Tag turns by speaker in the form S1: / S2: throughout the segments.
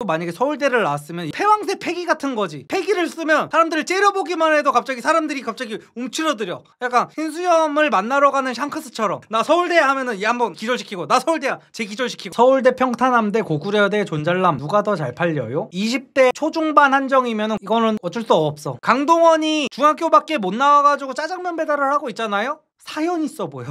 S1: 만약에 서울대를 나왔으면 폐왕새 패기 같은 거지. 패기를 쓰면 사람들을 째려보기만 해도 갑자기 사람들이 움츠러들어. 약간 신수염을 만나러 가는 샹크스처럼 나 서울대 하면은 얘 한번 기절시키고, 나 서울대야 쟤 기절시키고. 서울대, 평탄함대, 고구려대, 존잘남 누가 더 잘 팔려요? 20대 초중반 한정이면은 이거는 어쩔 수 없어. 강동원이 중학교밖에 못 나와가지고 짜장면 배달을 하고 있잖아요. 사연 있어 보여.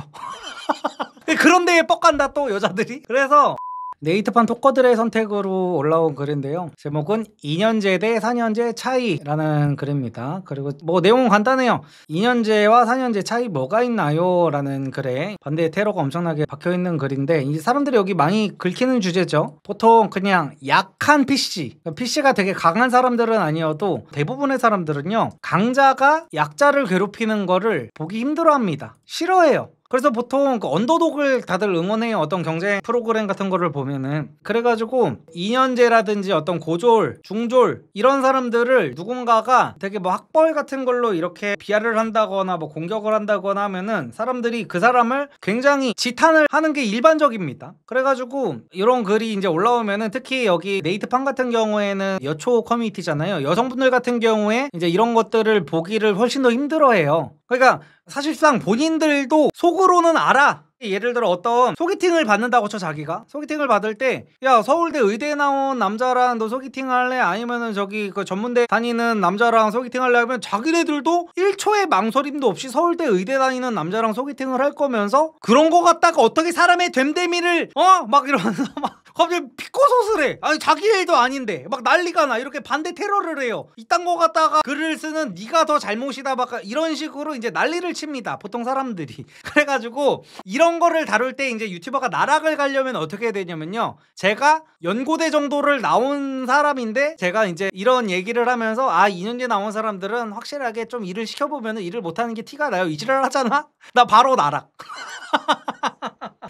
S1: 그런 데에 뻑간다 또 여자들이. 그래서 네이트판 토커들의 선택으로 올라온 글인데요. 제목은 2년제 대 4년제 차이라는 글입니다. 그리고 뭐 내용은 간단해요. 2년제와 4년제 차이 뭐가 있나요? 라는 글에 반대의 테러가 엄청나게 박혀있는 글인데, 이 사람들이 여기 많이 긁히는 주제죠. 보통 그냥 약한 PC, PC가 되게 강한 사람들은 아니어도 대부분의 사람들은요, 강자가 약자를 괴롭히는 거를 보기 힘들어합니다. 싫어해요. 그래서 보통 그 언더독을 다들 응원해요. 어떤 경쟁 프로그램 같은 거를 보면은. 그래가지고 2년제라든지 어떤 고졸, 중졸 이런 사람들을 누군가가 되게 뭐 학벌 같은 걸로 이렇게 비하를 한다거나 뭐 공격을 한다거나 하면은 사람들이 그 사람을 굉장히 지탄을 하는 게 일반적입니다. 그래가지고 이런 글이 이제 올라오면은, 특히 여기 네이트판 같은 경우에는 여초 커뮤니티잖아요. 여성분들 같은 경우에 이제 이런 것들을 보기를 훨씬 더 힘들어해요. 그러니까 사실상 본인들도 속으로는 알아. 예를 들어 어떤 소개팅을 받는다고 쳐. 자기가 소개팅을 받을 때, 야 서울대 의대 나온 남자랑 너 소개팅 할래? 아니면은 저기 그 전문대 다니는 남자랑 소개팅 할래? 하면 자기네들도 1초의 망설임도 없이 서울대 의대 다니는 남자랑 소개팅을 할 거면서, 그런 거 갖다가 어떻게 사람의 됨됨이를 막 이러면서 막 갑자기 피꼬솥을 해. 아니 자기 일도 아닌데 막 난리가 나. 이렇게 반대 테러를 해요. 이딴 거 갖다가 글을 쓰는 네가 더 잘못이다 막 이런 식으로 이제 난리를 칩니다, 보통 사람들이. 그래가지고 이런 거를 다룰 때 이제 유튜버가 나락을 가려면 어떻게 되냐면요, 제가 연고대 정도를 나온 사람인데 제가 이제 이런 얘기를 하면서 2년제 나온 사람들은 확실하게 좀 일을 시켜보면 일을 못하는 게 티가 나요. 이 지랄 하잖아? 나 바로 나락.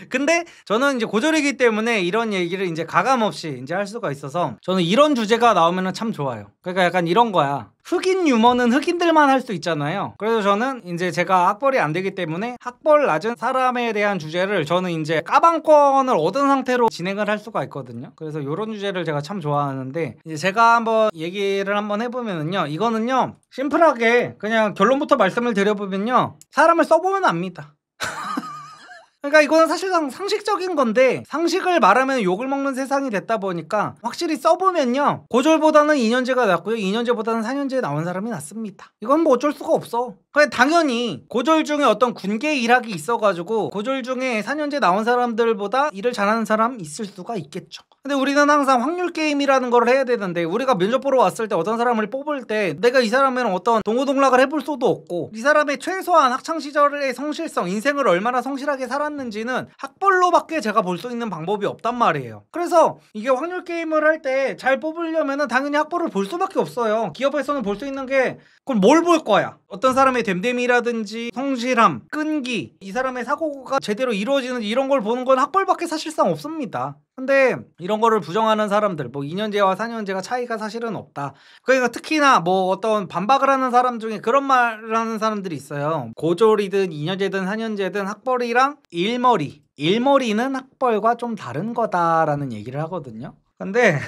S1: 근데 저는 이제 고졸이기 때문에 이런 얘기를 이제 가감없이 이제 할 수가 있어서, 저는 이런 주제가 나오면 참 좋아요. 그러니까 약간 이런 거야. 흑인 유머는 흑인들만 할 수 있잖아요. 그래서 저는 이제 제가 학벌이 안 되기 때문에 학벌 낮은 사람에 대한 주제를 저는 이제 까방권을 얻은 상태로 진행을 할 수가 있거든요. 그래서 이런 주제를 제가 참 좋아하는데, 이제 제가 한번 얘기를 한번 해보면은요, 이거는요 심플하게 그냥 결론부터 말씀을 드려보면요, 사람을 써보면 압니다. 그러니까 이거는 사실상 상식적인 건데, 상식을 말하면 욕을 먹는 세상이 됐다 보니까 확실히 써보면요, 고졸보다는 2년제가 낫고요, 2년제보다는 4년제에 나온 사람이 낫습니다. 이건 뭐 어쩔 수가 없어. 그냥 당연히 고졸 중에 어떤 군계 일학이 있어가지고 고졸 중에 4년제 나온 사람들보다 일을 잘하는 사람 있을 수가 있겠죠. 근데 우리는 항상 확률 게임이라는 걸 해야 되는데, 우리가 면접 보러 왔을 때 어떤 사람을 뽑을 때 내가 이 사람이랑 어떤 동고동락을 해볼 수도 없고, 이 사람의 최소한 학창시절의 성실성, 인생을 얼마나 성실하게 살았는지는 학벌로밖에 제가 볼 수 있는 방법이 없단 말이에요. 그래서 이게 확률 게임을 할 때 잘 뽑으려면 당연히 학벌을 볼 수밖에 없어요. 기업에서는 볼 수 있는 게, 그걸 뭘 볼 거야? 어떤 사람의 됨됨이라든지 성실함, 끈기, 이 사람의 사고가 제대로 이루어지는지 이런 걸 보는 건 학벌밖에 사실상 없습니다. 근데 이런 거를 부정하는 사람들, 뭐 2년제와 4년제가 차이가 사실은 없다. 그러니까 특히나 뭐 어떤 반박을 하는 사람 중에 그런 말을 하는 사람들이 있어요. 고졸이든 2년제든 4년제든 학벌이랑 일머리는 학벌과 좀 다른 거다라는 얘기를 하거든요. 근데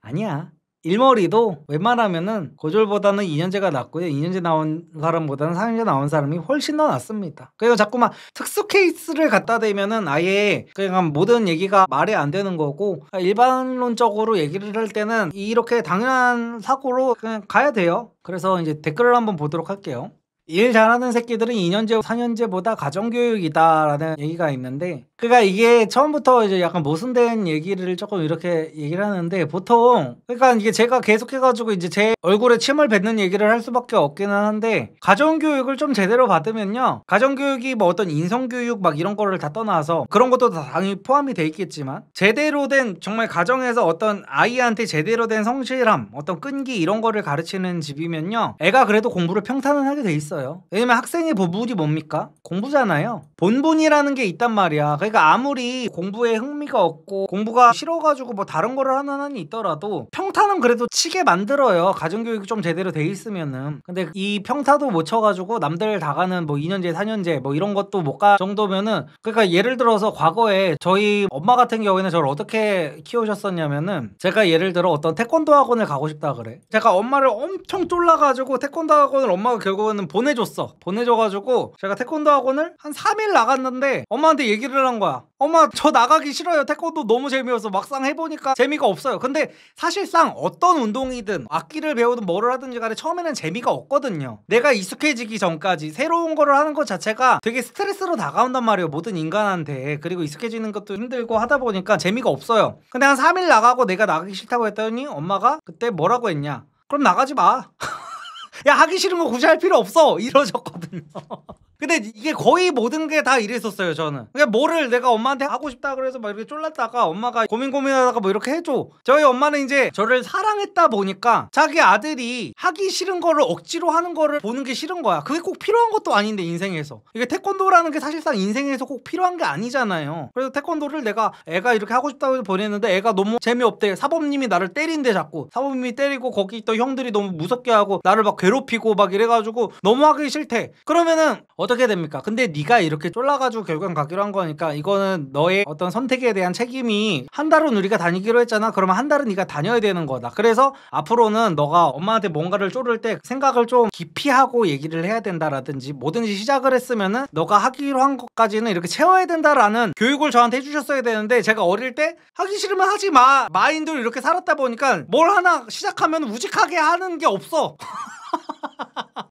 S1: 아니야. 일머리도 웬만하면은 고졸보다는 2년제가 낫고요, 2년제 나온 사람보다는 4년제 나온 사람이 훨씬 더 낫습니다. 그래서 자꾸만 특수 케이스를 갖다 대면은 아예 그냥 모든 얘기가 말이 안 되는 거고, 일반론적으로 얘기를 할 때는 이렇게 당연한 사고로 그냥 가야 돼요. 그래서 이제 댓글을 한번 보도록 할게요. 일 잘하는 새끼들은 2년제, 4년제보다 가정교육이다라는 얘기가 있는데, 그러니까 이게 처음부터 이제 약간 모순된 얘기를 조금 이렇게 얘기를 하는데, 보통 그러니까 이게 제가 계속해가지고 이제 제 얼굴에 침을 뱉는 얘기를 할 수밖에 없기는 한데, 가정교육을 좀 제대로 받으면요, 가정교육이 뭐 어떤 인성교육 막 이런 거를 다 떠나서 그런 것도 다 당연히 포함이 돼 있겠지만, 제대로 된 정말 가정에서 어떤 아이한테 제대로 된 성실함, 어떤 끈기 이런 거를 가르치는 집이면요, 애가 그래도 공부를 평탄은 하게 돼 있어요. 왜냐면 학생의 본분이 뭡니까? 공부잖아요. 본분이라는 게 있단 말이야. 그러니까 아무리 공부에 흥미가 없고 공부가 싫어가지고 뭐 다른 거를 하는 한이 있더라도 평타는 그래도 치게 만들어요. 가정교육이 좀 제대로 돼 있으면은. 근데 이 평타도 못 쳐가지고 남들 다 가는 뭐 2년제 4년제 뭐 이런 것도 못 가 정도면은, 그러니까 예를 들어서 과거에 저희 엄마 같은 경우에는 저를 어떻게 키우셨었냐면은, 제가 예를 들어 어떤 태권도 학원을 가고 싶다 그래. 제가 엄마를 엄청 쫄라가지고 태권도 학원을 엄마가 결국에는 보내줘가지고 제가 태권도 학원을 한 3일 나갔는데 엄마한테 얘기를 한 거야. 엄마, 저 나가기 싫어요. 태권도 너무 재미없어. 막상 해보니까 재미가 없어요. 근데 사실상 어떤 운동이든 악기를 배우든 뭐를 하든지 간에 처음에는 재미가 없거든요. 내가 익숙해지기 전까지 새로운 거를 하는 것 자체가 되게 스트레스로 다가온단 말이에요, 모든 인간한테. 그리고 익숙해지는 것도 힘들고 하다 보니까 재미가 없어요. 근데 한 3일 나가고 내가 나가기 싫다고 했더니 엄마가 그때 뭐라고 했냐, 그럼 나가지 마. 야, 하기 싫은 거 굳이 할 필요 없어, 이러셨거든요. 근데 이게 거의 모든 게 다 이랬었어요, 저는. 그러니까 뭐를 내가 엄마한테 하고 싶다 그래서 막 이렇게 쫄랐다가 엄마가 고민하다가 뭐 이렇게 해줘. 저희 엄마는 이제 저를 사랑했다 보니까 자기 아들이 하기 싫은 거를 억지로 하는 거를 보는 게 싫은 거야. 그게 꼭 필요한 것도 아닌데, 인생에서. 이게 태권도라는 게 사실상 인생에서 꼭 필요한 게 아니잖아요. 그래서 태권도를 내가 애가 이렇게 하고 싶다고 해서 보냈는데 애가 너무 재미없대. 사범님이 나를 때린대, 자꾸. 사범님이 때리고 거기 또 형들이 너무 무섭게 하고 나를 막 괴롭히고 막 이래가지고 너무 하기 싫대. 그러면은 어떻게 됩니까? 근데 네가 이렇게 쫄라가지고 결국엔 가기로 한 거니까 이거는 너의 어떤 선택에 대한 책임이, 한 달은 우리가 다니기로 했잖아. 그러면 한 달은 네가 다녀야 되는 거다. 그래서 앞으로는 너가 엄마한테 뭔가를 쪼를 때 생각을 좀 깊이 하고 얘기를 해야 된다라든지, 뭐든지 시작을 했으면은 너가 하기로 한 것까지는 이렇게 채워야 된다라는 교육을 저한테 해주셨어야 되는데, 제가 어릴 때 하기 싫으면 하지 마 마인드로 이렇게 살았다 보니까 뭘 하나 시작하면 우직하게 하는 게 없어.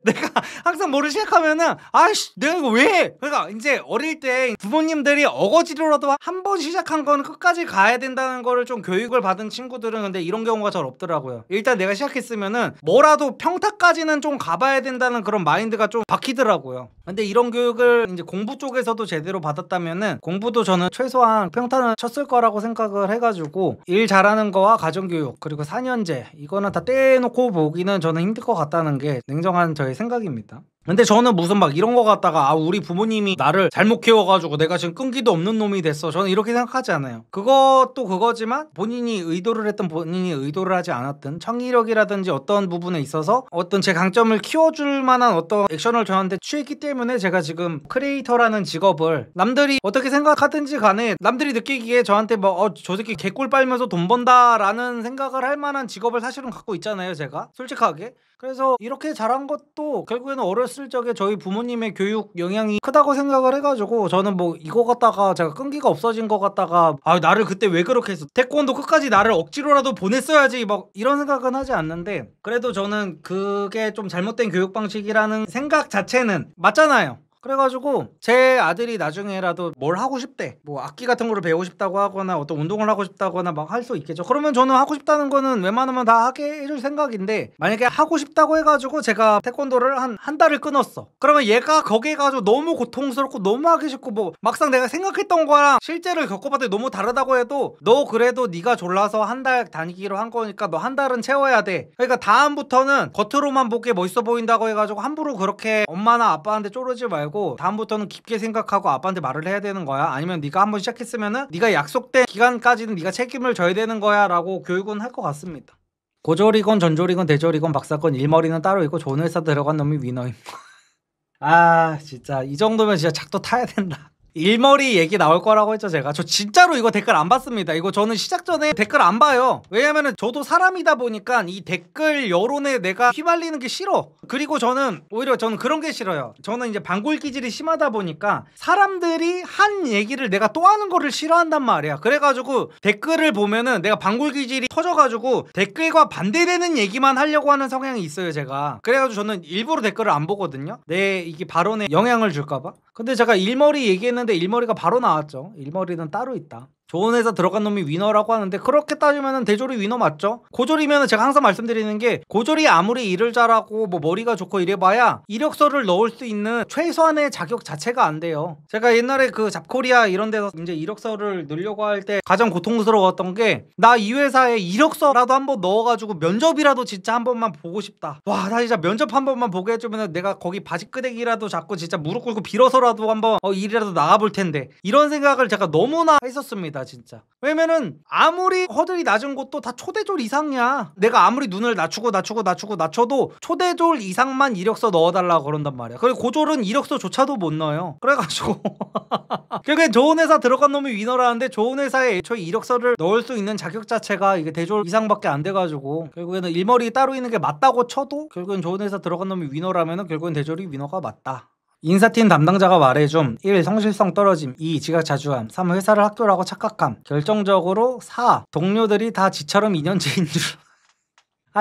S1: 내가 항상 뭐를 시작하면은 아이씨 내가 이거 왜 해? 그러니까 이제 어릴 때 부모님들이 어거지로라도 한 번 시작한 거는 끝까지 가야 된다는 거를 좀 교육을 받은 친구들은 근데 이런 경우가 잘 없더라고요. 일단 내가 시작했으면은 뭐라도 평타까지는 좀 가봐야 된다는 그런 마인드가 좀 박히더라고요. 근데 이런 교육을 이제 공부 쪽에서도 제대로 받았다면은, 공부도 저는 최소한 평타는 쳤을 거라고 생각을 해가지고, 일 잘하는 거와 가정교육 그리고 4년제 이거는 다 떼놓고 보기는 저는 힘들 것 같다는 게 냉정한 저의 생각입니다. 근데 저는 무슨 막 이런 거 갖다가 우리 부모님이 나를 잘못 키워가지고 내가 지금 끈기도 없는 놈이 됐어, 저는 이렇게 생각하지 않아요. 그것도 그거지만 본인이 의도를 했든 본인이 의도를 하지 않았든 창의력이라든지 어떤 부분에 있어서 어떤 제 강점을 키워줄 만한 어떤 액션을 저한테 취했기 때문에 제가 지금 크리에이터라는 직업을, 남들이 어떻게 생각하든지 간에 남들이 느끼기에 저한테 뭐 저 새끼 개꿀 빨면서 돈 번다 라는 생각을 할 만한 직업을 사실은 갖고 있잖아요, 제가 솔직하게. 그래서 이렇게 잘한 것도 결국에는 어렸을 적에 저희 부모님의 교육 영향이 크다고 생각을 해가지고, 저는 뭐 이거 갖다가 제가 끈기가 없어진 거 갖다가 나를 그때 왜 그렇게 했어, 태권도 끝까지 나를 억지로라도 보냈어야지 막 이런 생각은 하지 않는데, 그래도 저는 그게 좀 잘못된 교육 방식이라는 생각 자체는 맞잖아요. 그래가지고 제 아들이 나중에라도 뭘 하고 싶대, 뭐 악기 같은 거를 배우고 싶다고 하거나 어떤 운동을 하고 싶다거나 막 할 수 있겠죠. 그러면 저는 하고 싶다는 거는 웬만하면 다 하게 해줄 생각인데, 만약에 하고 싶다고 해가지고 제가 태권도를 한 달을 끊었어. 그러면 얘가 거기에 가지고 너무 고통스럽고 너무 하기 싫고, 뭐 막상 내가 생각했던 거랑 실제를 겪어봤더니 너무 다르다고 해도, 너 그래도 네가 졸라서 한 달 다니기로 한 거니까 너 한 달은 채워야 돼. 그러니까 다음부터는 겉으로만 보기에 멋있어 보인다고 해가지고 함부로 그렇게 엄마나 아빠한테 쪼르지 말고 다음부터는 깊게 생각하고 아빠한테 말을 해야 되는 거야. 아니면 네가 한번 시작했으면은 네가 약속된 기간까지는 네가 책임을 져야 되는 거야 라고 교육은 할 것 같습니다. 고졸이건 전졸이건 대졸이건 박사건 일머리는 따로 있고 좋은 회사 들어간 놈이 위너임. 진짜 이 정도면 진짜 작도 타야 된다. 일머리 얘기 나올 거라고 했죠, 제가. 저 진짜로 이거 댓글 안 봤습니다. 이거 저는 시작 전에 댓글 안 봐요. 왜냐면은 저도 사람이다 보니까 이 댓글 여론에 내가 휘말리는 게 싫어. 그리고 저는 오히려 그런 게 싫어요. 저는 이제 반골 기질이 심하다 보니까 사람들이 한 얘기를 내가 또 하는 거를 싫어한단 말이야. 그래가지고 댓글을 보면은 내가 반골 기질이 터져가지고 댓글과 반대되는 얘기만 하려고 하는 성향이 있어요, 제가. 그래가지고 저는 일부러 댓글을 안 보거든요, 내 이게 발언에 영향을 줄까봐. 근데 제가 일머리 얘기했는데 일머리가 바로 나왔죠. 일머리는 따로 있다. 좋은 회사 들어간 놈이 위너라고 하는데, 그렇게 따지면 대졸이 위너 맞죠? 고졸이면 제가 항상 말씀드리는 게, 고졸이 아무리 일을 잘하고 뭐 머리가 좋고 이래봐야 이력서를 넣을 수 있는 최소한의 자격 자체가 안 돼요. 제가 옛날에 그 잡코리아 이런 데서 이제 이력서를 넣으려고 할 때 가장 고통스러웠던 게, 나 이 회사에 이력서라도 한번 넣어가지고 면접이라도 진짜 한 번만 보고 싶다. 와, 나 진짜 면접 한 번만 보게 해주면 내가 거기 바지끄대기라도 잡고 진짜 무릎 꿇고 빌어서라도 한번 일이라도 나가볼 텐데, 이런 생각을 제가 너무나 했었습니다. 겁니다 진짜. 왜냐면은 아무리 허들이 낮은 곳도 다 초대졸 이상이야. 내가 아무리 눈을 낮춰도 초대졸 이상만 이력서 넣어달라고 그런단 말이야. 그리고 고졸은 이력서조차도 못 넣어요. 그래가지고 결국엔 좋은 회사 들어간 놈이 위너라는데 좋은 회사에 애초에 이력서를 넣을 수 있는 자격 자체가 이게 대졸 이상밖에 안 돼가지고 결국에는 일머리 따로 있는 게 맞다고 쳐도 결국엔 좋은 회사 들어간 놈이 위너라면은 결국엔 대졸이 위너가 맞다. 인사팀 담당자가 말해줌. 1. 성실성 떨어짐. 2. 지각 자주함. 3. 회사를 학교라고 착각함. 결정적으로 4. 동료들이 다 지처럼 2년째인 줄.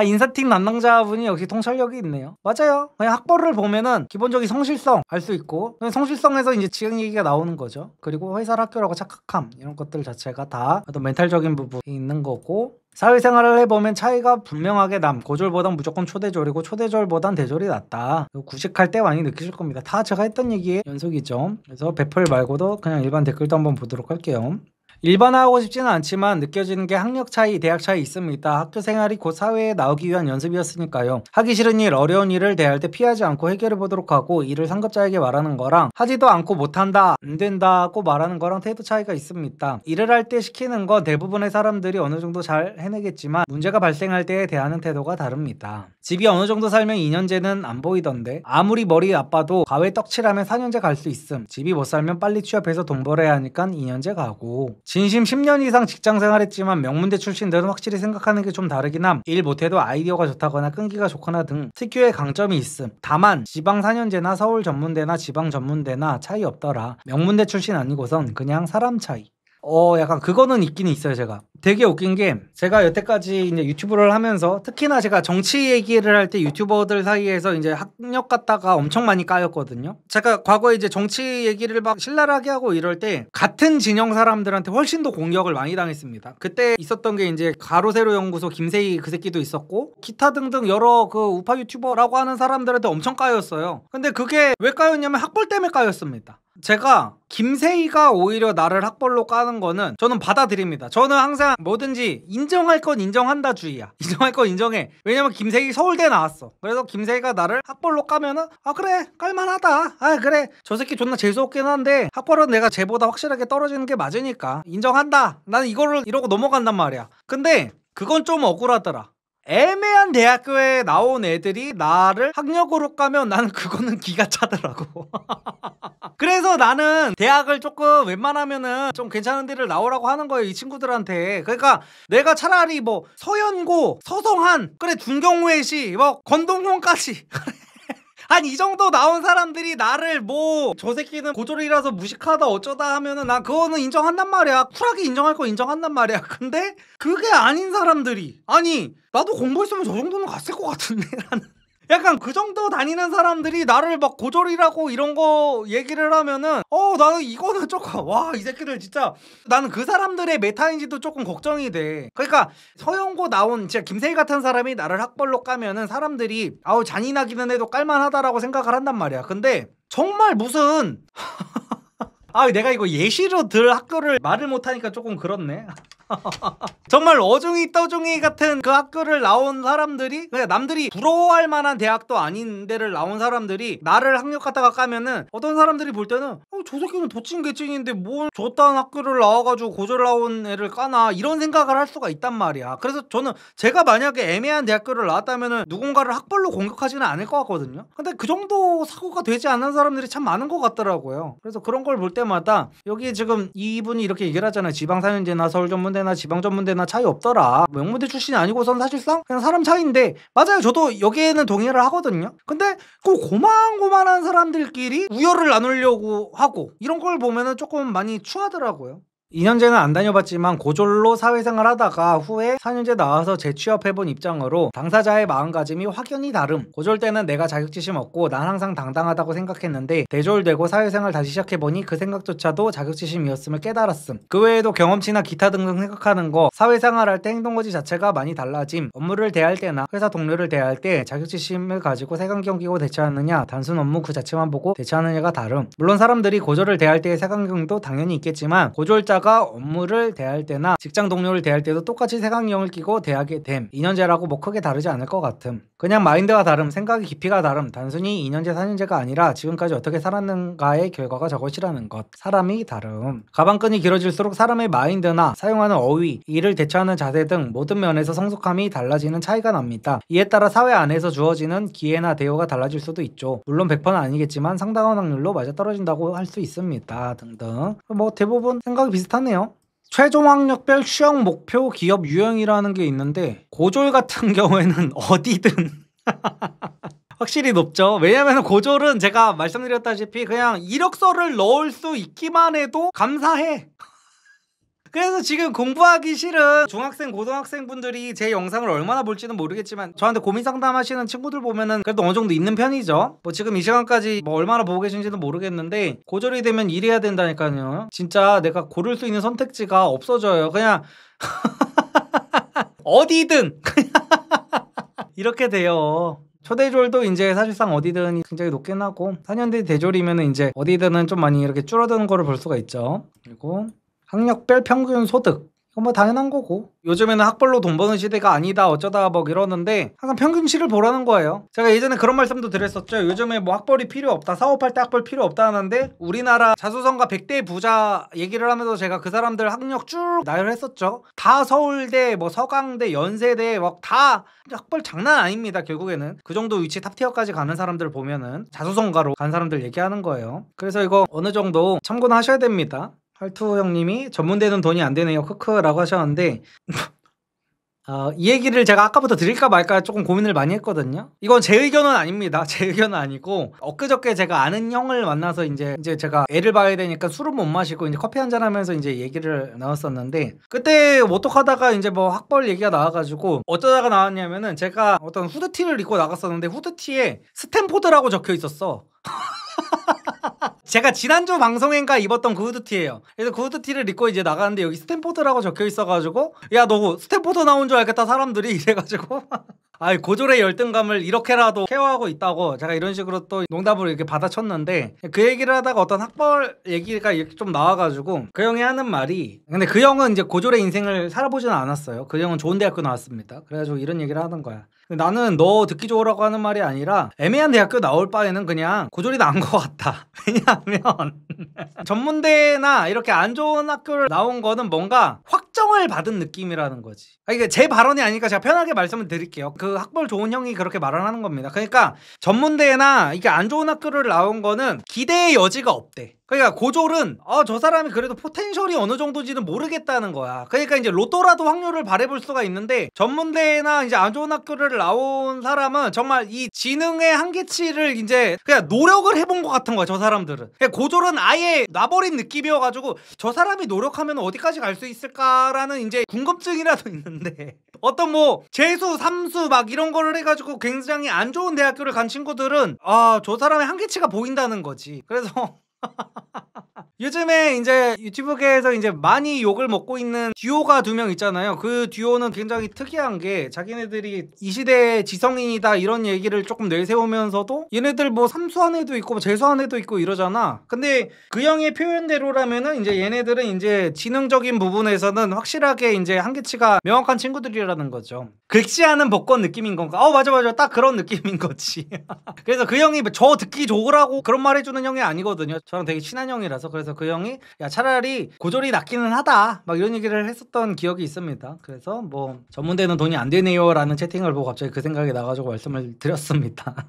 S1: 인사팀 담당자분이 역시 통찰력이 있네요. 맞아요. 그냥 학벌을 보면은 기본적인 성실성 알 수 있고 성실성에서 이제 지각 얘기가 나오는 거죠. 그리고 회사를 학교라고 착각함 이런 것들 자체가 다 어떤 멘탈적인 부분이 있는 거고 사회생활을 해보면 차이가 분명하게 고졸보단 무조건 초대졸이고 초대졸보단 대졸이 낫다. 구직할 때 많이 느끼실 겁니다. 다 제가 했던 얘기의 연속이죠. 그래서 베풀 말고도 그냥 일반 댓글도 한번 보도록 할게요. 일반화하고 싶지는 않지만 느껴지는 게 학력 차이, 대학 차이 있습니다. 학교 생활이 곧 사회에 나오기 위한 연습이었으니까요. 하기 싫은 일, 어려운 일을 대할 때 피하지 않고 해결해 보도록 하고 일을 상급자에게 말하는 거랑 하지도 않고 못한다, 안 된다고 말하는 거랑 태도 차이가 있습니다. 일을 할 때 시키는 건 대부분의 사람들이 어느 정도 잘 해내겠지만 문제가 발생할 때에 대하는 태도가 다릅니다. 집이 어느 정도 살면 2년제는 안 보이던데 아무리 머리 나빠도 과외 떡칠하면 4년제 갈 수 있음. 집이 못 살면 빨리 취업해서 돈 벌어야 하니까 2년제 가고 진심 10년 이상 직장 생활했지만 명문대 출신들은 확실히 생각하는 게 좀 다르긴 함. 일 못해도 아이디어가 좋다거나 끈기가 좋거나 등 특유의 강점이 있음. 다만 지방 4년제나 서울 전문대나 지방 전문대나 차이 없더라. 명문대 출신 아니고선 그냥 사람 차이. 약간 그거는 있긴 있어요. 제가 되게 웃긴 게 제가 여태까지 이제 유튜브를 하면서 특히나 제가 정치 얘기를 할 때 유튜버들 사이에서 이제 학력 갖다가 엄청 많이 까였거든요. 제가 과거에 이제 정치 얘기를 막 신랄하게 하고 이럴 때 같은 진영 사람들한테 훨씬 더 공격을 많이 당했습니다. 그때 있었던 게 이제 가로세로 연구소 김세희 그 새끼도 있었고 기타 등등 여러 그 우파 유튜버라고 하는 사람들한테 엄청 까였어요. 근데 그게 왜 까였냐면 학벌 때문에 까였습니다. 제가 김세희가 오히려 나를 학벌로 까는 거는 저는 받아들입니다. 저는 항상 뭐든지 인정할 건 인정한다 주의야. 인정할 건 인정해. 왜냐면 김세희 서울대 나왔어. 그래서 김세희가 나를 학벌로 까면은 그래 깔만하다. 그래 저 새끼 존나 재수없긴 한데 학벌은 내가 쟤보다 확실하게 떨어지는 게 맞으니까 인정한다. 나는 이거를 이러고 넘어간단 말이야. 근데 그건 좀 억울하더라. 애매한 대학교에 나온 애들이 나를 학력으로 까면 나는 그거는 기가 차더라고. 그래서 나는 대학을 조금 웬만하면은 좀 괜찮은 데를 나오라고 하는 거예요, 이 친구들한테. 그러니까 내가 차라리 뭐 서연고, 서성한, 그래 중경외시, 뭐 건동공까지 한 이 정도 나온 사람들이 나를 뭐 저 새끼는 고졸이라서 무식하다 어쩌다 하면은 나 그거는 인정한단 말이야. 쿨하게 인정할 거 인정한단 말이야. 근데 그게 아닌 사람들이 아니 나도 공부했으면 저 정도는 갔을 것 같은데 라는 약간 그 정도 다니는 사람들이 나를 막 고졸이라고 이런 거 얘기를 하면은 나는 이거는 조금 이 새끼들 진짜 나는 그 사람들의 메타인지도 조금 걱정이 돼. 그러니까 서영고 나온 진짜 김세희 같은 사람이 나를 학벌로 까면은 사람들이 잔인하기는 해도 깔만하다라고 생각을 한단 말이야. 근데 정말 무슨 내가 이거 예시로 들 학교를 말을 못하니까 조금 그렇네. 정말 어중이 떠중이 같은 그 학교를 나온 사람들이 그냥 남들이 부러워할 만한 대학도 아닌 데를 나온 사람들이 나를 학력 갖다가 까면은 어떤 사람들이 볼 때는 저 새끼는 도찐개찐인데 뭘 저딴 학교를 나와가지고 고졸 나온 애를 까나 이런 생각을 할 수가 있단 말이야. 그래서 저는 제가 만약에 애매한 대학교를 나왔다면은 누군가를 학벌로 공격하지는 않을 것 같거든요. 근데 그 정도 사고가 되지 않는 사람들이 참 많은 것 같더라고요. 그래서 그런 걸 볼 때마다 여기 지금 이분이 이렇게 얘기를 하잖아요. 지방 4년제나 서울 전문대나 지방 전문대나 차이 없더라. 명문대 출신이 아니고선 사실상 그냥 사람 차이인데 맞아요. 저도 여기에는 동의를 하거든요. 근데 그 고만고만한 사람들끼리 우열을 나누려고 하고 이런 걸 보면은 조금 많이 추하더라고요. 2년제는 안 다녀봤지만 고졸로 사회생활 하다가 후에 4년제 나와서 재취업해본 입장으로 당사자의 마음가짐이 확연히 다름. 고졸 때는 내가 자격지심 없고 난 항상 당당하다고 생각했는데 대졸되고 사회생활 다시 시작해보니 그 생각조차도 자격지심이었음을 깨달았음. 그 외에도 경험치나 기타 등등 생각하는 거 사회생활 할 때 행동거지 자체가 많이 달라짐. 업무를 대할 때나 회사 동료를 대할 때 자격지심을 가지고 색안경 끼고 대처하느냐 단순 업무 그 자체만 보고 대처하느냐가 다름. 물론 사람들이 고졸을 대할 때의 색안경도 당연히 있겠지만 고졸자 근무자가 업무를 대할 때나 직장 동료를 대할 때도 똑같이 색안경을 끼고 대하게 됨. 2년제라고 뭐 크게 다르지 않을 것 같음. 그냥 마인드가 다름, 생각의 깊이가 다름. 단순히 2년제, 4년제가 아니라 지금까지 어떻게 살았는가의 결과가 저것이라는 것. 사람이 다름. 가방끈이 길어질수록 사람의 마인드나 사용하는 어휘, 이를 대처하는 자세 등 모든 면에서 성숙함이 달라지는 차이가 납니다. 이에 따라 사회 안에서 주어지는 기회나 대우가 달라질 수도 있죠. 물론 100%는 아니겠지만 상당한 확률로 맞아떨어진다고 할 수 있습니다. 등등. 뭐 대부분 생각이 비슷하네요. 최종 학력별 취업 목표 기업 유형이라는 게 있는데 고졸 같은 경우에는 어디든 확실히 높죠. 왜냐면 고졸은 제가 말씀드렸다시피 그냥 이력서를 넣을 수 있기만 해도 감사해. 그래서 지금 공부하기 싫은 중학생, 고등학생 분들이 제 영상을 얼마나 볼지는 모르겠지만 저한테 고민 상담하시는 친구들 보면은 그래도 어느 정도 있는 편이죠. 뭐 지금 이 시간까지 뭐 얼마나 보고 계신지는 모르겠는데 고졸이 되면 일해야 된다니까요. 진짜 내가 고를 수 있는 선택지가 없어져요. 그냥 어디든 이렇게 돼요. 초대졸도 이제 사실상 어디든 굉장히 높긴 하고 4년대 대졸이면 이제 어디든은 좀 많이 이렇게 줄어드는 거를 볼 수가 있죠. 그리고 학력별 평균 소득, 이건 뭐 당연한 거고 요즘에는 학벌로 돈 버는 시대가 아니다 어쩌다 뭐 이러는데 항상 평균치를 보라는 거예요. 제가 예전에 그런 말씀도 드렸었죠. 요즘에 뭐 학벌이 필요 없다, 사업할 때 학벌 필요 없다 하는데 우리나라 자수성가 100대 부자 얘기를 하면서 제가 그 사람들 학력 쭉 나열했었죠. 다 서울대, 뭐 서강대, 연세대 막 다 학벌 장난 아닙니다. 결국에는 그 정도 위치 탑티어까지 가는 사람들 보면은 자수성가로 간 사람들 얘기하는 거예요. 그래서 이거 어느 정도 참고는 하셔야 됩니다. 활투 형님이 전문대는 돈이 안 되네요 크크라고 하셨는데 이 얘기를 제가 아까부터 드릴까 말까 조금 고민을 많이 했거든요. 이건 제 의견은 아닙니다. 제 의견은 아니고 엊그저께 제가 아는 형을 만나서 이제 제가 애를 봐야 되니까 술은 못 마시고 이제 커피 한잔 하면서 이제 얘기를 나눴었는데 그때 오똑하다가 이제 뭐 학벌 얘기가 나와가지고 어쩌다가 나왔냐면은 제가 어떤 후드티를 입고 나갔었는데 후드티에 스탠포드라고 적혀 있었어. 제가 지난주 방송인가 입었던 그 후드티예요. 그래서 그 후드티를 입고 이제 나가는데 여기 스탠포드라고 적혀 있어가지고 야 너 스탠포드 나온 줄 알겠다 사람들이 이래가지고 아이 고졸의 열등감을 이렇게라도 케어하고 있다고 제가 이런 식으로 또 농담으로 이렇게 받아쳤는데 그 얘기를 하다가 어떤 학벌 얘기가 이렇게 좀 나와가지고 그 형이 하는 말이 근데 그 형은 이제 고졸의 인생을 살아보지는 않았어요. 그 형은 좋은 대학교 나왔습니다. 그래가지고 이런 얘기를 하는 거야. 나는 너 듣기 좋으라고 하는 말이 아니라 애매한 대학교 나올 바에는 그냥 고졸이 나은 것 같다. 왜냐하면 전문대나 이렇게 안 좋은 학교를 나온 거는 뭔가 확정을 받은 느낌이라는 거지. 이게 제 발언이 아니니까 제가 편하게 말씀을 드릴게요. 그 학벌 좋은 형이 그렇게 말을 하는 겁니다. 그러니까 전문대나 이게 안 좋은 학교를 나온 거는 기대의 여지가 없대. 그러니까 고졸은 저 사람이 그래도 포텐셜이 어느 정도인지는 모르겠다는 거야. 그러니까 이제 로또라도 확률을 바라볼 수가 있는데 전문대나 이제 안 좋은 학교를 나온 사람은 정말 이 지능의 한계치를 이제 그냥 노력을 해본 것 같은 거야. 저 사람들은. 그냥 고졸은 아예 놔버린 느낌이어가지고 저 사람이 노력하면 어디까지 갈 수 있을까라는 이제 궁금증이라도 있는데 어떤 뭐 재수, 삼수 막 이런 거를 해가지고 굉장히 안 좋은 대학교를 간 친구들은 저 사람의 한계치가 보인다는 거지. 그래서 요즘에 이제 유튜브계에서 이제 많이 욕을 먹고 있는 듀오가 2명 있잖아요. 그 듀오는 굉장히 특이한 게 자기네들이 이 시대의 지성인이다 이런 얘기를 조금 내세우면서도 얘네들 뭐 삼수한 애도 있고 재수한 애도 있고 이러잖아. 근데 그 형의 표현대로라면은 이제 얘네들은 이제 지능적인 부분에서는 확실하게 이제 한계치가 명확한 친구들이라는 거죠. 긁지 않은 복권 느낌인 건가? 맞아 딱 그런 느낌인 거지. 그래서 그 형이 저 듣기 좋으라고 그런 말 해주는 형이 아니거든요. 저랑 되게 친한 형이라서. 그래서 그 형이 야 차라리 고졸이 낫기는 하다 막 이런 얘기를 했었던 기억이 있습니다. 그래서 뭐 전문대는 돈이 안 되네요 라는 채팅을 보고 갑자기 그 생각이 나가지고 말씀을 드렸습니다.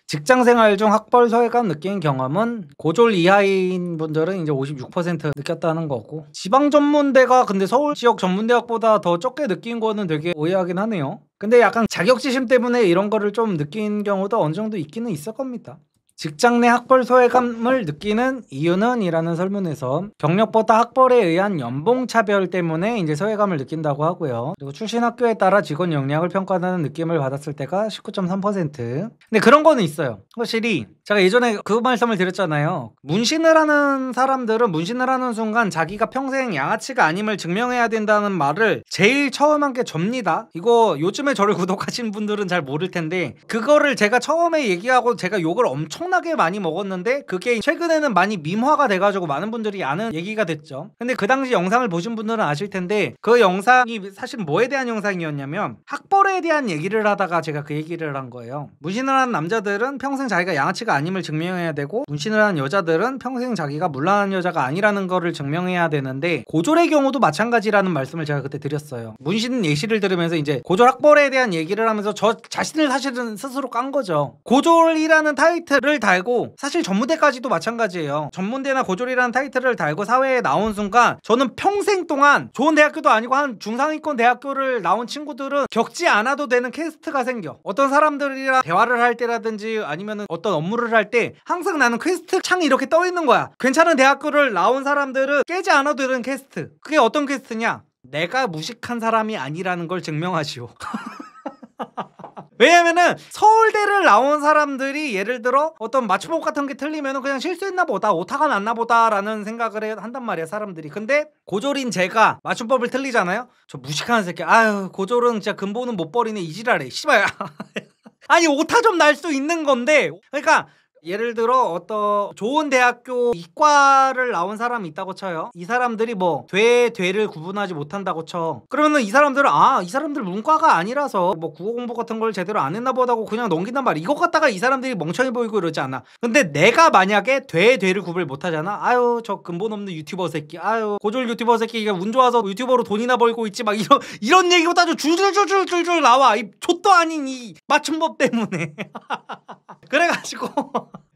S1: 직장생활 중 학벌 소외감 느낀 경험은 고졸 이하인 분들은 이제 56% 느꼈다는 거고 지방 전문대가 근데 서울 지역 전문대학보다 더 적게 느낀 거는 되게 오해하긴 하네요. 근데 약간 자격지심 때문에 이런 거를 좀 느낀 경우도 어느 정도 있기는 있을 겁니다. 직장 내 학벌 소외감을 느끼는 이유는 이라는 설문에서 경력보다 학벌에 의한 연봉 차별 때문에 이제 소외감을 느낀다고 하고요. 그리고 출신 학교에 따라 직원 역량을 평가하는 느낌을 받았을 때가 19.3%. 근데 그런 거는 있어요. 확실히 제가 예전에 그 말씀을 드렸잖아요. 문신을 하는 사람들은 문신을 하는 순간 자기가 평생 양아치가 아님을 증명해야 된다는 말을 제일 처음 한 게 접니다. 이거 요즘에 저를 구독하신 분들은 잘 모를 텐데 그거를 제가 처음에 얘기하고 제가 욕을 엄청 엄청나게 많이 먹었는데 그게 최근에는 많이 밈화가 돼가지고 많은 분들이 아는 얘기가 됐죠. 근데 그 당시 영상을 보신 분들은 아실 텐데 그 영상이 사실 뭐에 대한 영상이었냐면 학벌에 대한 얘기를 하다가 제가 그 얘기를 한 거예요. 문신을 한 남자들은 평생 자기가 양아치가 아님을 증명해야 되고 문신을 한 여자들은 평생 자기가 문란한 여자가 아니라는 거를 증명해야 되는데 고졸의 경우도 마찬가지라는 말씀을 제가 그때 드렸어요. 문신 예시를 들으면서 이제 고졸 학벌에 대한 얘기를 하면서 저 자신을 사실은 스스로 깐 거죠. 고졸이라는 타이틀을 달고 사실 전문대까지도 마찬가지예요. 전문대나 고졸이라는 타이틀을 달고 사회에 나온 순간 저는 평생 동안 좋은 대학교도 아니고 한 중상위권 대학교를 나온 친구들은 겪지 않아도 되는 퀘스트가 생겨. 어떤 사람들이랑 대화를 할 때라든지 아니면 어떤 업무를 할 때 항상 나는 퀘스트 창이 이렇게 떠 있는 거야. 괜찮은 대학교를 나온 사람들은 깨지 않아도 되는 퀘스트. 그게 어떤 퀘스트냐? 내가 무식한 사람이 아니라는 걸 증명하시오. 왜냐면은 서울대를 나온 사람들이 예를 들어 어떤 맞춤법 같은 게 틀리면은 그냥 실수했나 보다, 오타가 났나 보다 라는 생각을 한단 말이야 사람들이. 근데 고졸인 제가 맞춤법을 틀리잖아요. 저 무식한 새끼, 아유 고졸은 진짜 근본은 못 버리네 이지랄해 씨발. 아니 오타 좀 날 수 있는 건데, 그러니까 예를 들어 어떤 좋은 대학교 이과를 나온 사람이 있다고 쳐요. 이 사람들이 뭐 되를 구분하지 못한다고 쳐. 그러면은 이 사람들은 이 사람들 문과가 아니라서 뭐 국어 공부 같은 걸 제대로 안 했나 보다고 그냥 넘긴단 말이야. 이거 갖다가 이 사람들이 멍청해 보이고 이러지 않아. 근데 내가 만약에 되를 구별 못하잖아. 아유 저 근본 없는 유튜버 새끼, 아유 고졸 유튜버 새끼, 이게 운 좋아서 유튜버로 돈이나 벌고 있지, 막 이런 얘기보다 좀 줄줄줄줄줄 나와. 이 족도 아닌 이 맞춤법 때문에. 그래가지고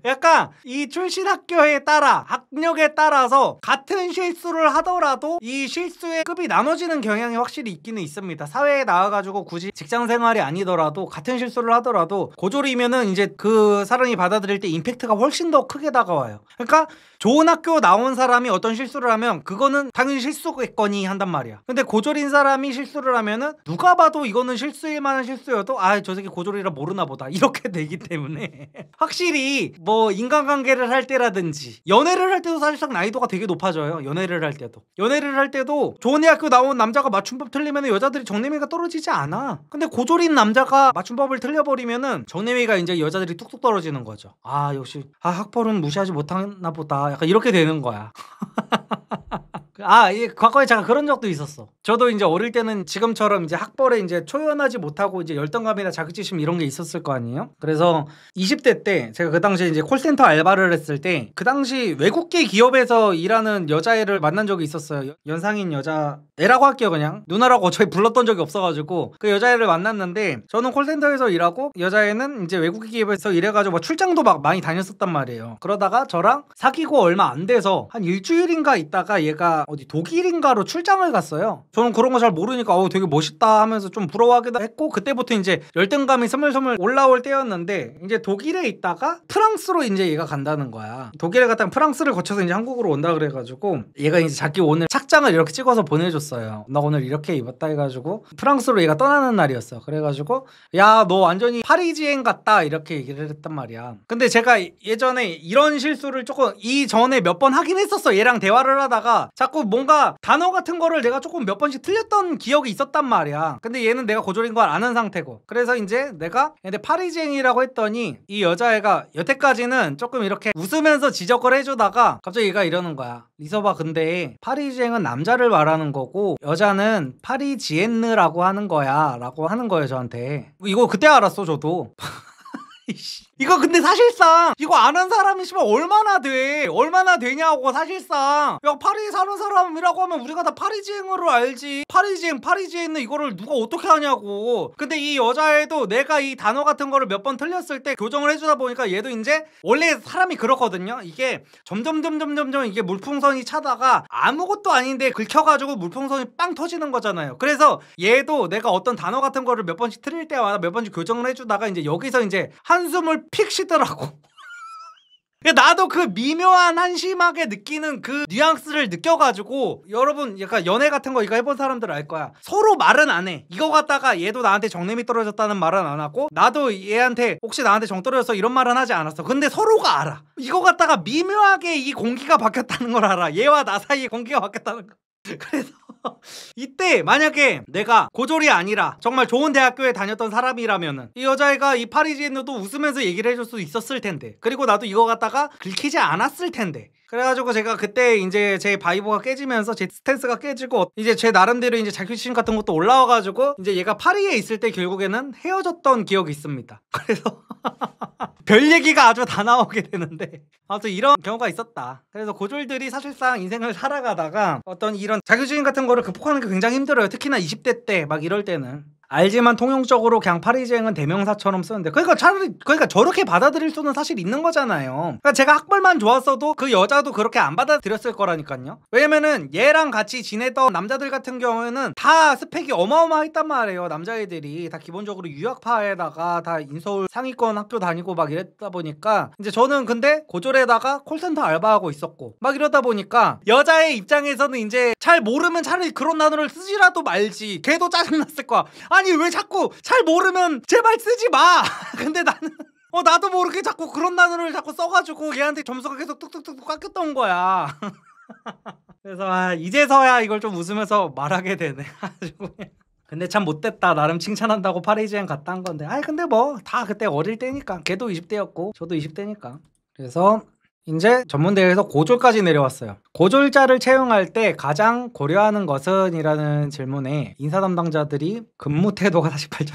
S1: 약간 이 출신 학교에 따라 학력에 따라서 같은 실수를 하더라도 이 실수의 급이 나눠지는 경향이 확실히 있기는 있습니다. 사회에 나와가지고 굳이 직장 생활이 아니더라도 같은 실수를 하더라도 고졸이면은 이제 그 사람이 받아들일 때 임팩트가 훨씬 더 크게 다가와요. 그러니까 좋은 학교 나온 사람이 어떤 실수를 하면 그거는 당연히 실수겠거니 한단 말이야. 근데 고졸인 사람이 실수를 하면은 누가 봐도 이거는 실수일 만한 실수여도 저 새끼 고졸이라 모르나 보다 이렇게 되기 때문에 확실히 뭐 인간관계를 할 때라든지 연애를 할 때도 사실상 난이도가 되게 높아져요. 연애를 할 때도 좋은 대학교 나온 남자가 맞춤법 틀리면 여자들이 정내미가 떨어지지 않아. 근데 고졸인 남자가 맞춤법을 틀려버리면은 정내미가 이제 여자들이 뚝뚝 떨어지는 거죠. 역시 학벌은 무시하지 못하나 보다, 약간 이렇게 되는 거야. 과거에 제가 그런 적도 있었어. 저도 이제 어릴 때는 지금처럼 이제 학벌에 이제 초연하지 못하고 이제 열등감이나 자격지심 이런 게 있었을 거 아니에요? 그래서 20대 때 제가 그 당시에 이제 콜센터 알바를 했을 때 그 당시 외국계 기업에서 일하는 여자애를 만난 적이 있었어요. 연상인 여자애라고 할게요. 그냥 누나라고 저희 불렀던 적이 없어가지고 그 여자애를 만났는데, 저는 콜센터에서 일하고 여자애는 이제 외국계 기업에서 일해가지고 막 출장도 막 많이 다녔었단 말이에요. 그러다가 저랑 사귀고 얼마 안 돼서 한 일주일인가 있다가 얘가 어디 독일인가로 출장을 갔어요. 저는 그런 거 잘 모르니까 되게 멋있다 하면서 좀 부러워하기도 했고, 그때부터 이제 열등감이 스물스물 올라올 때였는데, 이제 독일에 있다가 프랑스로 이제 얘가 간다는 거야. 독일에 갔다가 프랑스를 거쳐서 이제 한국으로 온다 그래가지고 얘가 이제 자기 오늘 착장을 이렇게 찍어서 보내줬어요. 나 오늘 이렇게 입었다 해가지고 프랑스로 얘가 떠나는 날이었어. 그래가지고 야 너 완전히 파리지행 같다 이렇게 얘기를 했단 말이야. 근데 제가 예전에 이런 실수를 조금 이전에 몇 번 하긴 했었어. 얘랑 대화를 하다가 자꾸 뭔가 단어 같은 거를 내가 조금 몇 번씩 틀렸던 기억이 있었단 말이야. 근데 얘는 내가 고졸인 걸 아는 상태고, 그래서 이제 내가 근데 파리지행이라고 했더니 이 여자애가 여태까지는 조금 이렇게 웃으면서 지적을 해주다가 갑자기 얘가 이러는 거야. 리서봐, 근데 파리지행은 남자를 말하는 거고 여자는 파리지엔느라고 하는 거야 라고 하는 거예요 저한테. 이거 그때 알았어 저도. 이거 근데 사실상 이거 아는 사람이 씨발 얼마나 되냐고. 사실상 야 파리에 사는 사람이라고 하면 우리가 다 파리지행으로 알지, 파리지행은 이거를 누가 어떻게 하냐고. 근데 이 여자애도 내가 이 단어 같은 거를 몇 번 틀렸을 때 교정을 해주다 보니까 얘도 이제 원래 사람이 그렇거든요. 이게 점점 이게 물풍선이 차다가 아무것도 아닌데 긁혀가지고 물풍선이 빵 터지는 거잖아요. 그래서 얘도 내가 어떤 단어 같은 거를 몇 번씩 틀릴 때마다 몇 번씩 교정을 해주다가 이제 여기서 이제 한숨을 픽 쉬더라고. 나도 그 미묘한 한심하게 느끼는 그 뉘앙스를 느껴가지고, 여러분 약간 연애 같은 거 이거 해본 사람들 알 거야. 서로 말은 안 해. 이거 갖다가 얘도 나한테 정냄이 떨어졌다는 말은 안 하고 나도 얘한테 혹시 나한테 정 떨어졌어 이런 말은 하지 않았어. 근데 서로가 알아. 이거 갖다가 미묘하게 이 공기가 바뀌었다는 걸 알아. 얘와 나 사이에 공기가 바뀌었다는 거. 그래서 이때 만약에 내가 고졸이 아니라 정말 좋은 대학교에 다녔던 사람이라면은 이 여자애가 이 파리지엔누도 웃으면서 얘기를 해줄 수 있었을 텐데, 그리고 나도 이거 갖다가 긁히지 않았을 텐데. 그래가지고 제가 그때 이제 제 바이브가 깨지면서 제 스탠스가 깨지고 이제 제 나름대로 이제 자격지심 같은 것도 올라와가지고 이제 얘가 파리에 있을 때 결국에는 헤어졌던 기억이 있습니다. 그래서 별 얘기가 아주 다 나오게 되는데 아무튼 이런 경우가 있었다. 그래서 고졸들이 사실상 인생을 살아가다가 어떤 이런 자격지심 같은 거를 극복하는 게 굉장히 힘들어요. 특히나 20대 때 막 이럴 때는. 알지만 통용적으로 그냥 파리지앵은 대명사처럼 쓰는데, 그러니까 차라리 저렇게 받아들일 수는 사실 있는 거잖아요. 그러니까 제가 학벌만 좋았어도 그 여자도 그렇게 안 받아들였을 거라니까요. 왜냐면은 얘랑 같이 지내던 남자들 같은 경우에는 다 스펙이 어마어마했단 말이에요. 남자애들이 다 기본적으로 유학파에다가 다 인서울 상위권 학교 다니고 막 이랬다 보니까 이제 저는 근데 고졸에다가 콜센터 알바하고 있었고 막 이러다 보니까 여자의 입장에서는 이제 잘 모르면 차라리 그런 단어를 쓰지라도 말지. 걔도 짜증났을 거야. 아니 왜 자꾸 잘 모르면 제발 쓰지 마. 근데 나는 나도 모르게 자꾸 그런 단어를 자꾸 써가지고 얘한테 점수가 계속 뚝뚝뚝 깎였던 거야. 그래서 이제서야 이걸 좀 웃으면서 말하게 되네. 근데 참 못됐다. 나름 칭찬한다고 파리지엔 갔다 한 건데, 근데 뭐 다 그때 어릴 때니까. 걔도 20대였고 저도 20대니까. 그래서 이제 전문대에서 고졸까지 내려왔어요. 고졸자를 채용할 때 가장 고려하는 것은? 이라는 질문에 인사 담당자들이 근무 태도가 48점.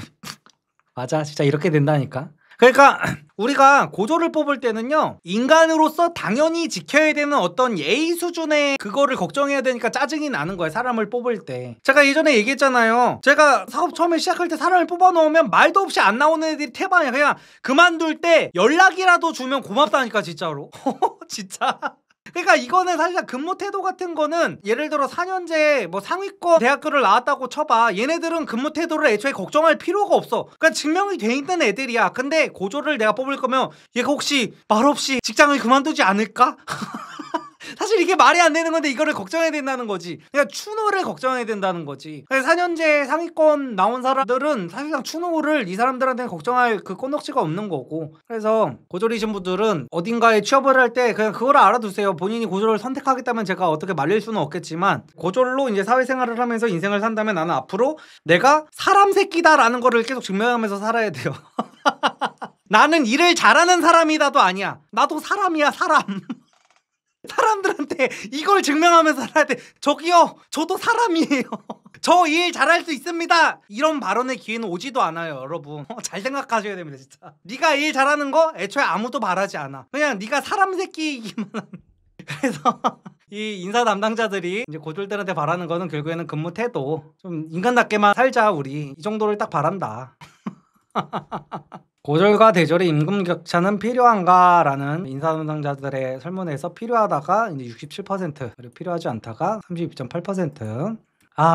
S1: 맞아, 진짜 이렇게 된다니까. 그러니까 우리가 고졸을 뽑을 때는요, 인간으로서 당연히 지켜야 되는 어떤 예의 수준의 그거를 걱정해야 되니까 짜증이 나는 거예요. 사람을 뽑을 때. 제가 예전에 얘기했잖아요. 제가 사업 처음에 시작할 때 사람을 뽑아놓으면 말도 없이 안 나오는 애들이 태반이야. 그냥 그만둘 때 연락이라도 주면 고맙다니까 진짜로. 진짜. 그러니까 이거는 사실 근무 태도 같은 거는 예를 들어 4년제 뭐 상위권 대학교를 나왔다고 쳐봐. 얘네들은 근무 태도를 애초에 걱정할 필요가 없어. 그러니까 증명이 돼 있는 애들이야. 근데 고졸을 내가 뽑을 거면 얘가 혹시 말없이 직장을 그만두지 않을까? 사실 이게 말이 안 되는 건데 이거를 걱정해야 된다는 거지. 그러니까 추노를 걱정해야 된다는 거지. 4년제 상위권 나온 사람들은 사실상 추노를 이 사람들한테는 걱정할 그 건덕지가 없는 거고. 그래서 고졸이신 분들은 어딘가에 취업을 할 때 그냥 그걸 알아두세요. 본인이 고졸을 선택하겠다면 제가 어떻게 말릴 수는 없겠지만, 고졸로 이제 사회생활을 하면서 인생을 산다면 나는 앞으로 내가 사람 새끼다라는 거를 계속 증명하면서 살아야 돼요. 나는 일을 잘하는 사람이다도 아니야. 나도 사람이야, 사람. 사람들한테 이걸 증명하면서 살아야 돼. 저기요, 저도 사람이에요. 저 일 잘할 수 있습니다. 이런 발언의 기회는 오지도 않아요, 여러분. 잘 생각하셔야 됩니다, 진짜. 네가 일 잘하는 거 애초에 아무도 바라지 않아. 그냥 네가 사람 새끼이기만 한. 그래서 이 인사 담당자들이 이제 고졸들한테 바라는 거는 결국에는 근무 태도. 좀 인간답게만 살자, 우리. 이 정도를 딱 바란다. 고졸과 대졸의 임금 격차는 필요한가? 라는 인사 담당자들의 설문에서 필요하다가 이제 67%, 그리고 필요하지 않다가 32.8%.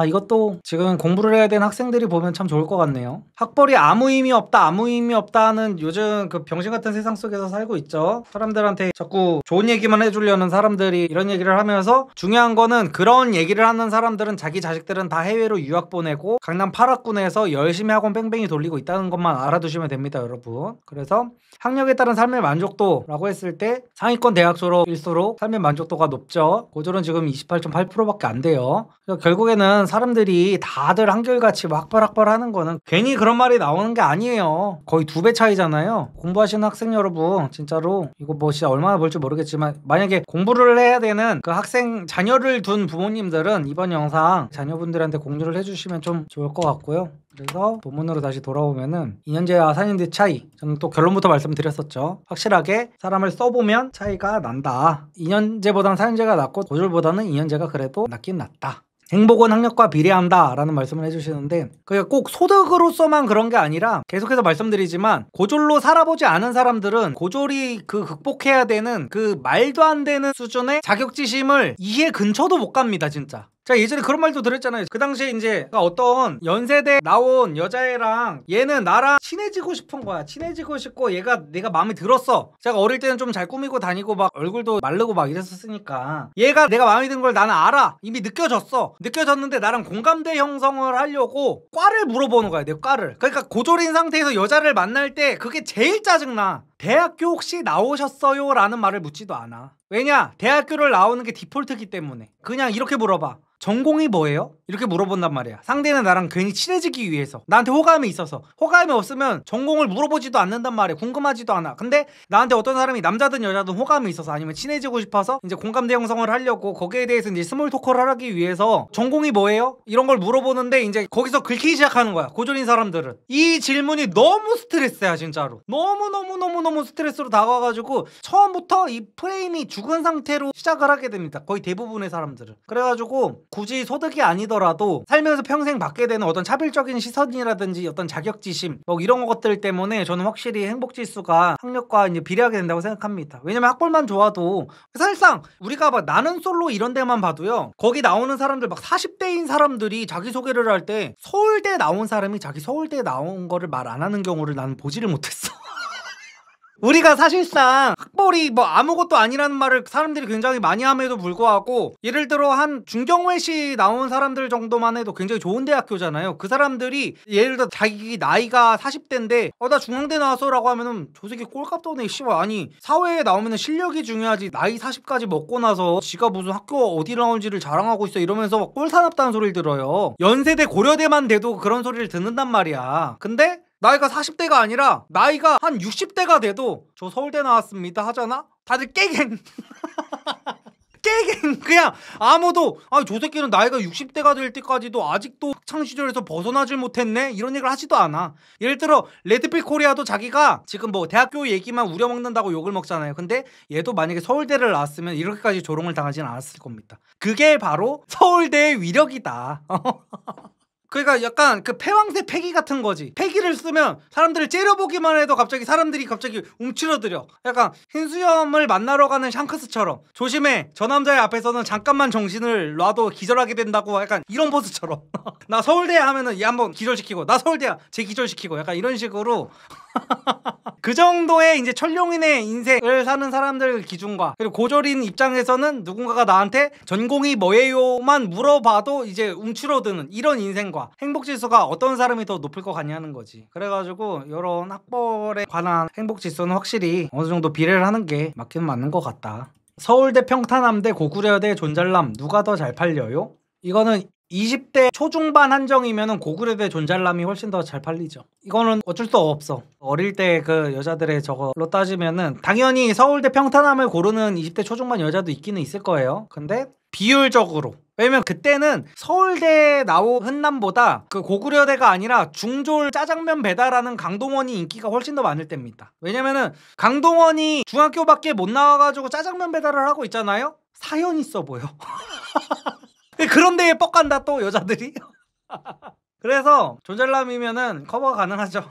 S1: 이것도 지금 공부를 해야 되는 학생들이 보면 참 좋을 것 같네요. 학벌이 아무 의미 없다, 아무 의미 없다는 요즘 그 병신 같은 세상 속에서 살고 있죠. 사람들한테 자꾸 좋은 얘기만 해주려는 사람들이 이런 얘기를 하면서, 중요한 거는 그런 얘기를 하는 사람들은 자기 자식들은 다 해외로 유학 보내고 강남 8학군에서 열심히 학원 뺑뺑이 돌리고 있다는 것만 알아두시면 됩니다, 여러분. 그래서 학력에 따른 삶의 만족도라고 했을 때 상위권 대학 졸업일수록 삶의 만족도가 높죠. 고졸은 지금 28.8%밖에 안 돼요. 그래서 결국에는 사람들이 다들 한결같이 학벌 하는 거는 괜히 그런 말이 나오는 게 아니에요. 거의 2배 차이잖아요. 공부하시는 학생 여러분, 진짜로 이거 뭐 진짜 얼마나 벌지 모르겠지만 만약에 공부를 해야 되는 그 학생 자녀를 둔 부모님들은 이번 영상 자녀분들한테 공유를 해주시면 좀 좋을 것 같고요. 그래서 본문으로 다시 돌아오면은 2년제와 4년제 차이, 저는 또 결론부터 말씀드렸었죠. 확실하게 사람을 써보면 차이가 난다. 2년제보다는 4년제가 낫고 고졸보다는 2년제가 그래도 낫긴 낫다. 행복은 학력과 비례한다 라는 말씀을 해주시는데, 그게 꼭 소득으로서만 그런 게 아니라 계속해서 말씀드리지만 고졸로 살아보지 않은 사람들은 고졸이 그 극복해야 되는 그 말도 안 되는 수준의 자격지심을 이해 근처도 못 갑니다, 진짜. 제가 예전에 그런 말도 들었잖아요. 그 당시에 이제 어떤 연세대 나온 여자애랑 얘는 나랑 친해지고 싶은 거야. 친해지고 싶고 얘가 내가 마음에 들었어. 제가 어릴 때는 좀 잘 꾸미고 다니고 막 얼굴도 마르고 막 이랬었으니까 얘가 내가 마음에 드는 걸 나는 알아. 이미 느껴졌어. 느껴졌는데 나랑 공감대 형성을 하려고 과를 물어보는 거야, 내 과를. 그러니까 고졸인 상태에서 여자를 만날 때 그게 제일 짜증나. 대학교 혹시 나오셨어요? 라는 말을 묻지도 않아. 왜냐? 대학교를 나오는 게 디폴트기 때문에. 그냥 이렇게 물어봐. 전공이 뭐예요? 이렇게 물어본단 말이야. 상대는 나랑 괜히 친해지기 위해서, 나한테 호감이 있어서. 호감이 없으면 전공을 물어보지도 않는단 말이야. 궁금하지도 않아. 근데 나한테 어떤 사람이 남자든 여자든 호감이 있어서, 아니면 친해지고 싶어서 이제 공감대 형성을 하려고 거기에 대해서 이제 스몰 토크를 하기 위해서 전공이 뭐예요? 이런 걸 물어보는데 이제 거기서 긁히기 시작하는 거야. 고졸인 사람들은. 이 질문이 너무 스트레스야 진짜로. 너무 스트레스로 다가와가지고 처음부터 이 프레임이 죽은 상태로 시작을 하게 됩니다. 거의 대부분의 사람들은. 그래가지고 굳이 소득이 아니더라도 살면서 평생 받게 되는 어떤 차별적인 시선이라든지 어떤 자격지심 뭐 이런 것들 때문에 저는 확실히 행복지수가 학력과 이제 비례하게 된다고 생각합니다. 왜냐면 학벌만 좋아도 사실상 우리가 막 나는 솔로 이런 데만 봐도요, 거기 나오는 사람들 막 40대인 사람들이 자기소개를 할 때 서울대 나온 사람이 자기 서울대 나온 거를 말 안 하는 경우를 나는 보지를 못했어. 우리가 사실상 학벌이 뭐 아무것도 아니라는 말을 사람들이 굉장히 많이 함에도 불구하고, 예를 들어 한 중경외시 나온 사람들 정도만 해도 굉장히 좋은 대학교잖아요. 그 사람들이 예를 들어 자기 나이가 40대인데 나 중앙대 나왔어 라고 하면은 저 새끼 꼴값도 없네 씨발. 아니 사회에 나오면은 실력이 중요하지, 나이 40까지 먹고 나서 지가 무슨 학교 어디 나온지를 자랑하고 있어 이러면서 꼴사납다는 소리를 들어요. 연세대 고려대만 돼도 그런 소리를 듣는단 말이야. 근데 나이가 40대가 아니라 나이가 한 60대가 돼도 저 서울대 나왔습니다 하잖아? 다들 깨갱. 깨갱. 그냥 아무도 저 새끼는 나이가 60대가 될 때까지도 아직도 학창시절에서 벗어나질 못했네? 이런 얘기를 하지도 않아. 예를 들어 레드필 코리아도 자기가 지금 뭐 대학교 얘기만 우려먹는다고 욕을 먹잖아요. 근데 얘도 만약에 서울대를 나왔으면 이렇게까지 조롱을 당하진 않았을 겁니다. 그게 바로 서울대의 위력이다. 그러니까 약간 그 패왕새 패기 같은 거지. 패기를 쓰면 사람들을 째려보기만 해도 갑자기 사람들이 움츠러들어. 약간 흰수염을 만나러 가는 샹크스처럼. 조심해, 저 남자의 앞에서는 잠깐만 정신을 놔도 기절하게 된다고. 약간 이런 포즈처럼. 나 서울대 하면은 얘 한번 기절시키고, 나 서울대야 쟤 기절시키고, 약간 이런 식으로. 그 정도의 이제 천룡인의 인생을 사는 사람들 기준과, 그리고 고졸인 입장에서는 누군가가 나한테 전공이 뭐예요만 물어봐도 이제 움츠러드는 이런 인생과 행복지수가 어떤 사람이 더 높을 것 같냐는 거지. 그래가지고 이런 학벌에 관한 행복지수는 확실히 어느 정도 비례를 하는 게 맞긴 맞는 것 같다. 서울대 평탄함대 고구려대 존잘남 누가 더 잘 팔려요? 이거는 20대 초중반 한정이면 고구려대 존잘남이 훨씬 더 잘 팔리죠. 이거는 어쩔 수 없어. 어릴 때 그 여자들의 저걸로 따지면은 당연히 서울대 평탄함을 고르는 20대 초중반 여자도 있기는 있을 거예요. 근데 비율적으로, 왜냐면 그때는 서울대 나온 흔남보다 그 고구려대가 아니라 중졸 짜장면 배달하는 강동원이 인기가 훨씬 더 많을 때입니다. 왜냐면은 강동원이 중학교밖에 못 나와가지고 짜장면 배달을 하고 있잖아요. 사연 있어 보여. 그런 데에 뻑간다 또 여자들이. 그래서 존잘남이면은 커버가 가능하죠.